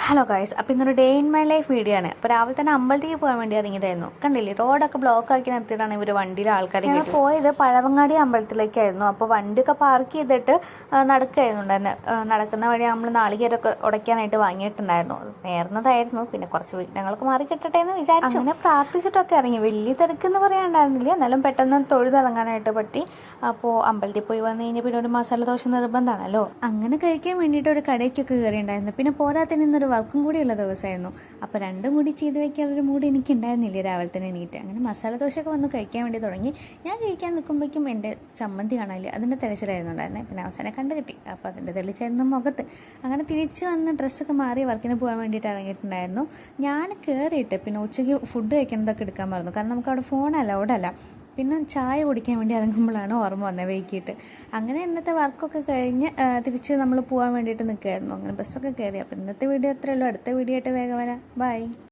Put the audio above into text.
Hello guys, അപ്പോൾ ഇന്നൊരു day in my life video ആണ്. അപ്പോൾ രാവിലെ തന്നെ അമ്പലത്തേക്ക് പോകാൻ വേണ്ടി ഇറങ്ങിയതായിരുന്നു. കണ്ടില്ലേ, റോഡൊക്കെ ബ്ലോക്ക് ആക്കി നിർത്തിയിട്ടാണ് ഇവർ വണ്ടിയിൽ ആൾക്കാരെ പോയത്. പഴവങ്ങാടി അമ്പലത്തിലേക്കായിരുന്നു. അപ്പോൾ വണ്ടിയൊക്കെ പാർക്ക് ചെയ്തിട്ട് നടക്കുകയായിരുന്നു. നടക്കുന്ന വഴി നമ്മൾ നാളികേരമൊക്കെ ഉടയ്ക്കാനായിട്ട് വാങ്ങിയിട്ടുണ്ടായിരുന്നു. നേർന്നതായിരുന്നു. പിന്നെ കുറച്ച് വിഘ്നങ്ങളൊക്കെ മാറി കിട്ടട്ടെ എന്ന് വിചാരിച്ചു. അങ്ങനെ പ്രാർത്ഥിച്ചിട്ടൊക്കെ ഇറങ്ങി. വലിയ തിരക്കെന്ന് പറയാനുണ്ടായിരുന്നില്ല, എന്നാലും പെട്ടെന്ന് തൊഴുതിറങ്ങാനായിട്ട് പറ്റി. അപ്പോൾ അമ്പലത്തിൽ പോയി വന്നു കഴിഞ്ഞാൽ പിന്നെ ഒരു മസാല ദോശ നിർബന്ധമാണല്ലോ. അങ്ങനെ കഴിക്കാൻ വേണ്ടിയിട്ട് ഒരു കടയ്ക്കൊക്കെ കയറിയിട്ടുണ്ടായിരുന്നു. പിന്നെ പോരാത്തിന് ഇന്നൊരു വർക്കും കൂടിയുള്ള ദിവസമായിരുന്നു. അപ്പോൾ രണ്ടും കൂടി ചെയ്ത് വെക്കാനൊരു മൂഡ് എനിക്ക് ഉണ്ടായിരുന്നില്ല രാവിലെ തന്നെ എണീറ്റ്. അങ്ങനെ മസാല ദോശയൊക്കെ വന്ന് കഴിക്കാൻ വേണ്ടി തുടങ്ങി. ഞാൻ കഴിക്കാൻ നിൽക്കുമ്പോഴേക്കും എൻ്റെ ചമ്മന്തി കാണാനില്ല, അതിൻ്റെ തെളിച്ചിലായിരുന്നു ഉണ്ടായിരുന്നത്. പിന്നെ അവസാനം കണ്ടു കിട്ടി. അപ്പോൾ അതിൻ്റെ തെളിച്ചായിരുന്നു മുഖത്ത്. അങ്ങനെ തിരിച്ച് വന്ന് ഡ്രസ്സൊക്കെ മാറി വർക്കിന് പോകാൻ വേണ്ടിയിട്ട് ഇറങ്ങിയിട്ടുണ്ടായിരുന്നു. ഞാൻ കയറിയിട്ട് പിന്നെ ഉച്ചയ്ക്ക് ഫുഡ് കഴിക്കുന്നതൊക്കെ എടുക്കാൻ പറഞ്ഞു. കാരണം നമുക്ക് അവിടെ ഫോൺ അലൗഡല്ല. പിന്നെ ചായ കുടിക്കാൻ വേണ്ടി ഇറങ്ങുമ്പോഴാണ് ഓർമ്മ വന്നത് വൈകിട്ട്. അങ്ങനെ ഇന്നത്തെ വർക്കൊക്കെ കഴിഞ്ഞ് തിരിച്ച് നമ്മൾ പോകാൻ വേണ്ടിയിട്ട് നിൽക്കുകയായിരുന്നു. അങ്ങനെ ബസ്സൊക്കെ കയറി. അപ്പോൾ ഇന്നത്തെ വീഡിയോ അത്രയേ ഉള്ളൂ. അടുത്ത വീഡിയോ ആയിട്ട് വേഗം വരാം. ബൈ.